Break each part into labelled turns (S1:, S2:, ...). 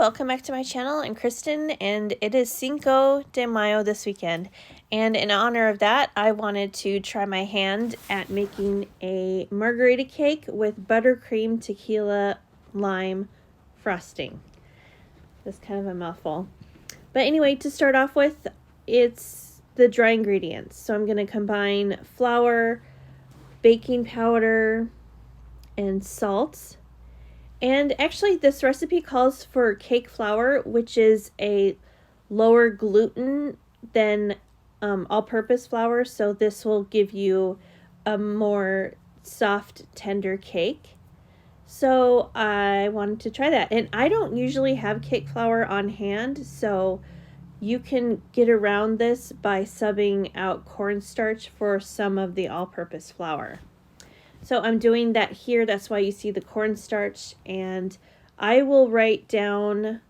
S1: welcome back to my channel. I'm Kristen, and it is Cinco de Mayo this weekend. And in honor of that, I wanted to try my hand at making a margarita cake with buttercream, tequila, lime frosting. That's kind of a mouthful. But anyway, to start off with, it's the dry ingredients. So I'm going to combine flour, baking powder, and salt. And actually, this recipe calls for cake flour, which is a lower gluten than all-purpose flour. So this will give you a more soft, tender cake. So I wanted to try that. And I don't usually have cake flour on hand, so you can get around this by subbing out cornstarch for some of the all-purpose flour. So I'm doing that here. That's why you see the cornstarch. And I will write down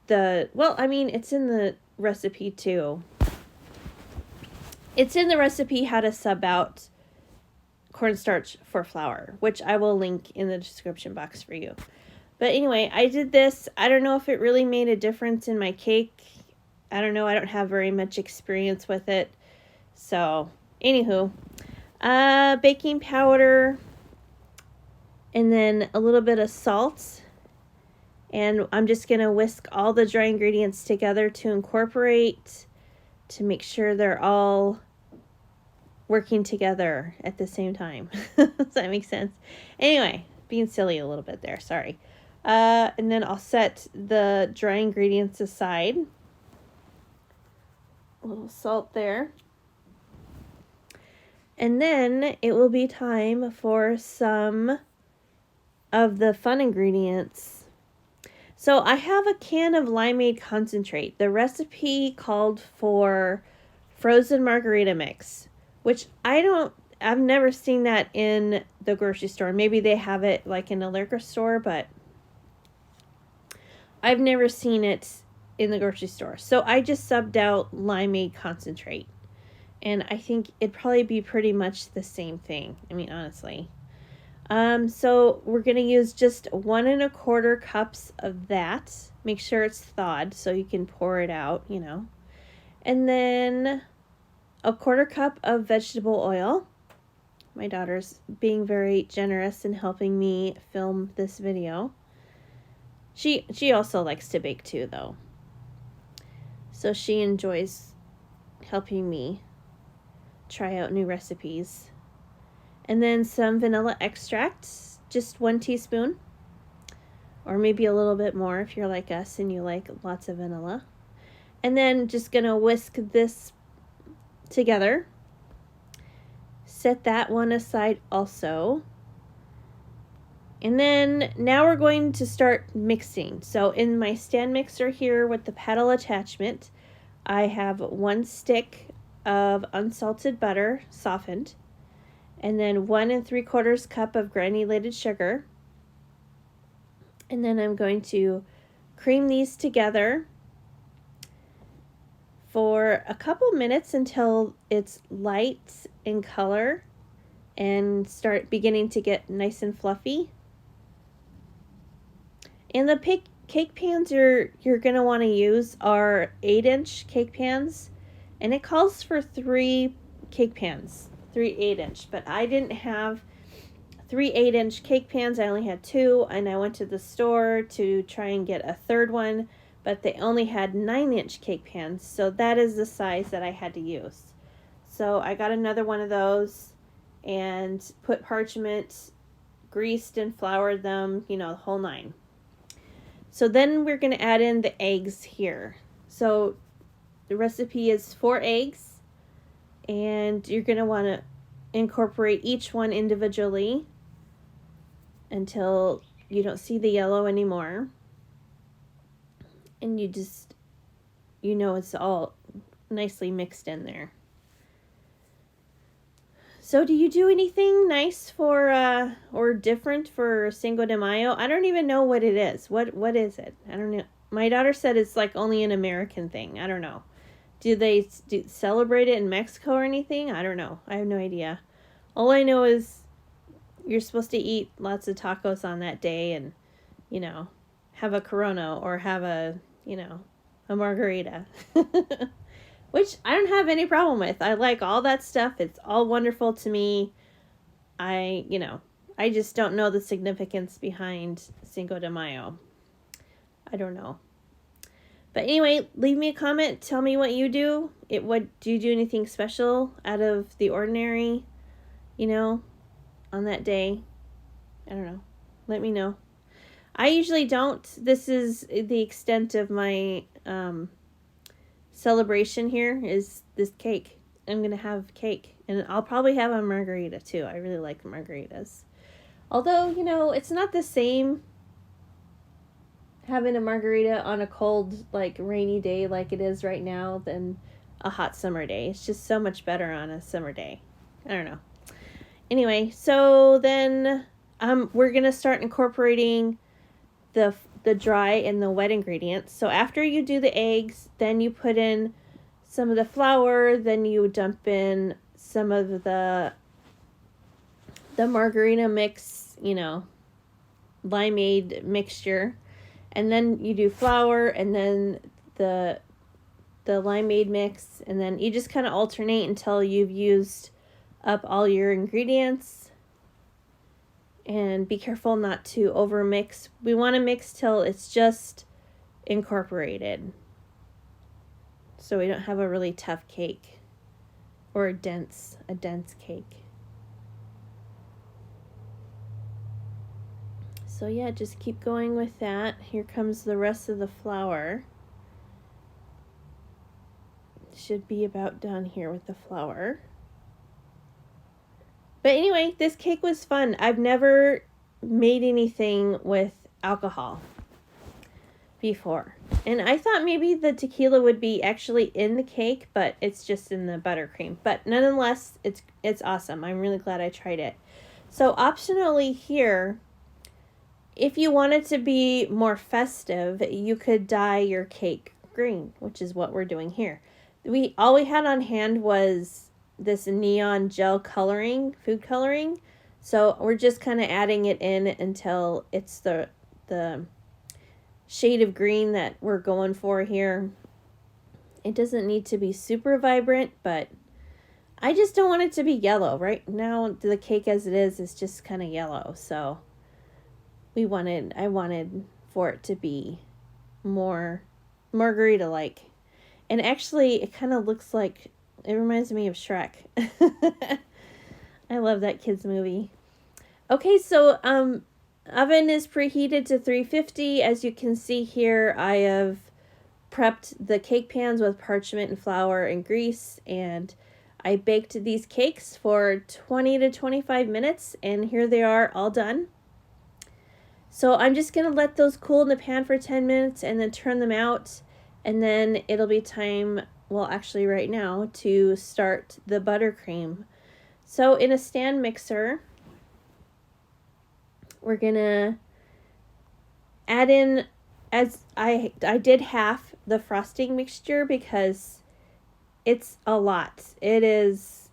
S1: it's in the recipe too. It's in the recipe how to sub out cornstarch for flour, which I will link in the description box for you. But anyway, I did this. I don't know if it really made a difference in my cake. I don't know. I don't have very much experience with it. So, anywho. Baking powder, and then a little bit of salt, and I'm just going to whisk all the dry ingredients together to incorporate, to make sure they're all working together at the same time. Does that make sense? Anyway, being silly a little bit there, sorry. And then I'll set the dry ingredients aside. A little salt there. And then it will be time for some of the fun ingredients. So I have a can of limeade concentrate. The recipe called for frozen margarita mix, which I've never seen that in the grocery store. Maybe they have it like in a liquor store, but I've never seen it in the grocery store. So I just subbed out limeade concentrate. And I think it'd probably be pretty much the same thing. I mean, honestly. So we're going to use just 1 1/4 cups of that. Make sure it's thawed so you can pour it out, And then 1/4 cup of vegetable oil. My daughter's being very generous in helping me film this video. She also likes to bake too, though. So she enjoys helping me try out new recipes. And then some vanilla extract, just 1 teaspoon, or maybe a little bit more if you're like us and you like lots of vanilla. And then just gonna whisk this together. Set that one aside also. And then now we're going to start mixing. So in my stand mixer here with the paddle attachment, I have 1 stick of unsalted butter, softened, and then 1 3/4 cup of granulated sugar. And then I'm going to cream these together for a couple minutes until it's light in color and start beginning to get nice and fluffy. And the cake pans you're going to want to use are 8-inch cake pans. And it calls for 3 cake pans, 3 8-inch. But I didn't have 3 8-inch cake pans. I only had 2. And I went to the store to try and get a 3rd one. But they only had 9-inch cake pans. So that is the size that I had to use. So I got another one of those and put parchment, greased and floured them, the whole 9. So then we're going to add in the eggs here. So the recipe is 4 eggs, and you're going to want to incorporate each one individually until you don't see the yellow anymore. And it's all nicely mixed in there. So do you do anything nice for, or different for Cinco de Mayo? I don't even know what it is. What is it? I don't know. My daughter said it's like only an American thing. I don't know. Do they celebrate it in Mexico or anything? I don't know. I have no idea. All I know is you're supposed to eat lots of tacos on that day and, have a Corona or have a, you know, a margarita. Which I don't have any problem with. I like all that stuff. It's all wonderful to me. I just don't know the significance behind Cinco de Mayo. I don't know. But anyway, leave me a comment. Tell me what you do. Do you do anything special out of the ordinary, you know, on that day? I don't know. Let me know. I usually don't. This is the extent of my celebration here is this cake. I'm going to have cake. And I'll probably have a margarita too. I really like margaritas. Although, you know, it's not the same having a margarita on a cold, like, rainy day like it is right now than a hot summer day. It's just so much better on a summer day. I don't know. Anyway, so then we're going to start incorporating the dry and the wet ingredients. So after you do the eggs, then you put in some of the flour, then you dump in some of the margarita mix, you know, limeade mixture. And then you do flour and then the limeade mix, and then you just kind of alternate until you've used up all your ingredients. And be careful not to over mix. We want to mix till it's just incorporated, so we don't have a really tough cake or a dense cake. So yeah, just keep going with that. Here comes the rest of the flour. Should be about done here with the flour. But anyway, this cake was fun. I've never made anything with alcohol before. And I thought maybe the tequila would be actually in the cake, but it's just in the buttercream. But nonetheless, it's awesome. I'm really glad I tried it. So optionally here, if you wanted to be more festive, you could dye your cake green, which is what we're doing here. All we had on hand was this neon gel coloring, food coloring. So we're just kind of adding it in until it's the shade of green that we're going for here. It doesn't need to be super vibrant, but I just don't want it to be yellow. Right now, the cake as it is just kind of yellow. So I wanted for it to be more margarita-like. And actually, it kind of looks like, it reminds me of Shrek. I love that kids movie. Okay, so oven is preheated to 350. As you can see here, I have prepped the cake pans with parchment and flour and grease, and I baked these cakes for 20 to 25 minutes, and here they are all done. So I'm just going to let those cool in the pan for 10 minutes and then turn them out, and then it'll be time, well, actually right now, to start the buttercream. So in a stand mixer, we're going to add in, as I did half the frosting mixture because it's a lot. It's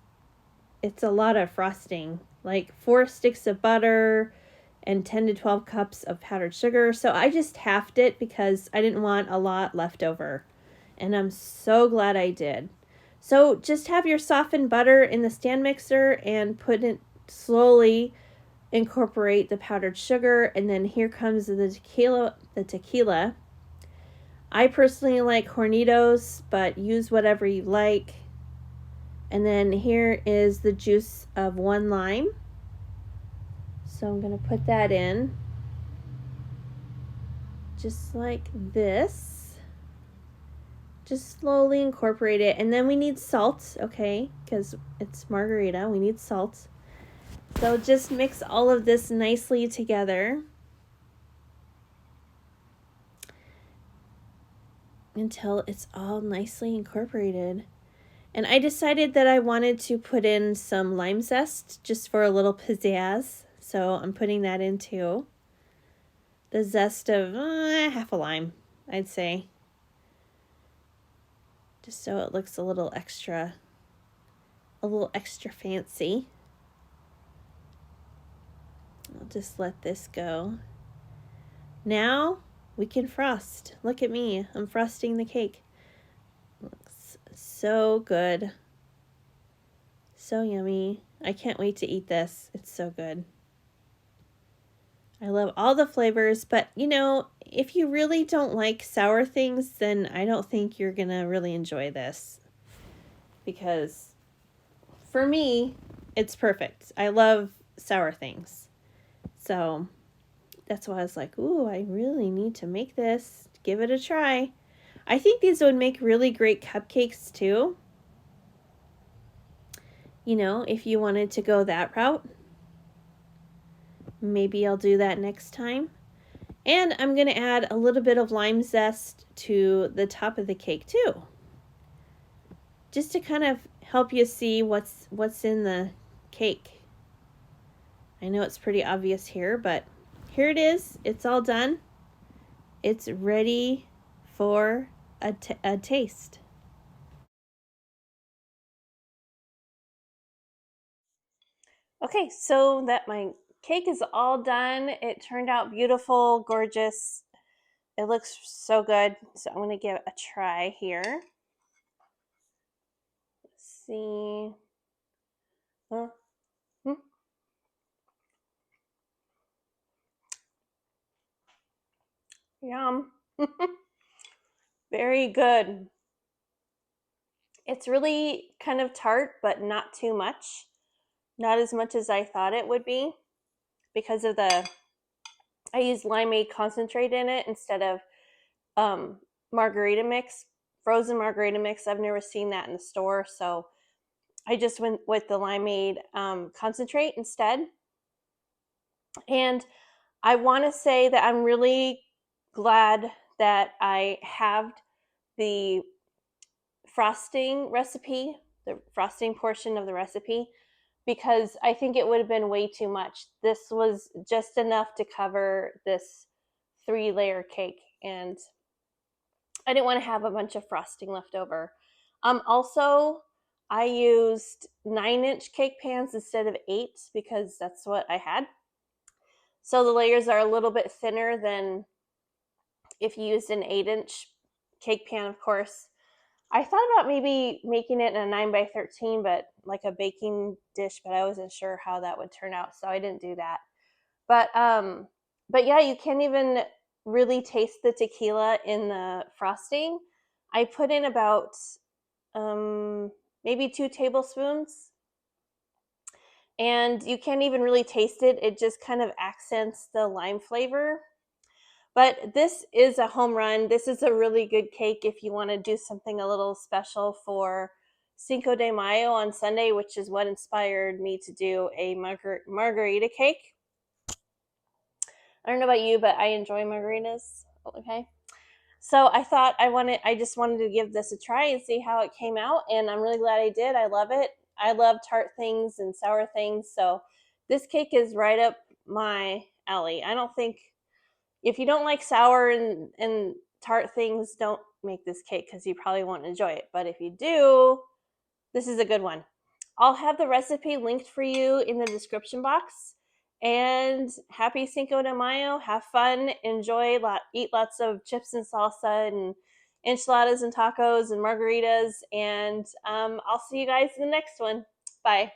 S1: a lot of frosting, like 4 sticks of butter and 10 to 12 cups of powdered sugar. So I just halved it because I didn't want a lot left over. And I'm so glad I did. So just have your softened butter in the stand mixer and put it slowly, incorporate the powdered sugar, and then here comes the tequila. I personally like Hornitos, but use whatever you like. And then here is the juice of 1 lime. So I'm going to put that in just like this. Just slowly incorporate it. And then we need salt, okay? Because it's margarita, we need salt. So just mix all of this nicely together until it's all nicely incorporated. And I decided that I wanted to put in some lime zest just for a little pizzazz. So I'm putting that in too. The zest of half a lime, I'd say. Just so it looks a little extra fancy. I'll just let this go. Now we can frost. Look at me. I'm frosting the cake. Looks so good. So yummy. I can't wait to eat this. It's so good. I love all the flavors, but you know, if you really don't like sour things, then I don't think you're gonna really enjoy this. Because for me, it's perfect. I love sour things. So that's why I was like, ooh, I really need to make this. Give it a try. I think these would make really great cupcakes too. You know, if you wanted to go that route. Maybe I'll do that next time. And I'm going to add a little bit of lime zest to the top of the cake too. Just to kind of help you see what's in the cake. I know it's pretty obvious here, but here it is. It's all done. It's ready for a taste. Okay, so that my cake is all done. It turned out beautiful, gorgeous. It looks so good. So I'm going to give it a try here. Let's see. Yum. Very good. It's really kind of tart, but not too much. Not as much as I thought it would be because of I used limeade concentrate in it instead of margarita mix, frozen margarita mix. I've never seen that in the store, so I just went with the limeade concentrate instead. And I want to say that I'm really glad that I have the frosting recipe, the frosting portion of the recipe, because I think it would have been way too much. This was just enough to cover this 3-layer cake, and I didn't want to have a bunch of frosting left over. Also, I used 9-inch cake pans instead of 8 because that's what I had. So the layers are a little bit thinner than if you used an 8-inch cake pan, of course. I thought about maybe making it in a 9x13, but like a baking dish, but I wasn't sure how that would turn out, so I didn't do that. But yeah, you can't even really taste the tequila in the frosting. I put in about maybe 2 tablespoons, and you can't even really taste it. It just kind of accents the lime flavor. But this is a home run. This is a really good cake if you want to do something a little special for Cinco de Mayo on Sunday, which is what inspired me to do a margarita cake. I don't know about you, but I enjoy margaritas. Okay. So I thought I just wanted to give this a try and see how it came out. And I'm really glad I did. I love it. I love tart things and sour things. So this cake is right up my alley. I don't think, if you don't like sour and tart things, don't make this cake because you probably won't enjoy it. But if you do, this is a good one. I'll have the recipe linked for you in the description box. And happy Cinco de Mayo. Have fun. Enjoy. Eat lots of chips and salsa and enchiladas and tacos and margaritas. And I'll see you guys in the next one. Bye.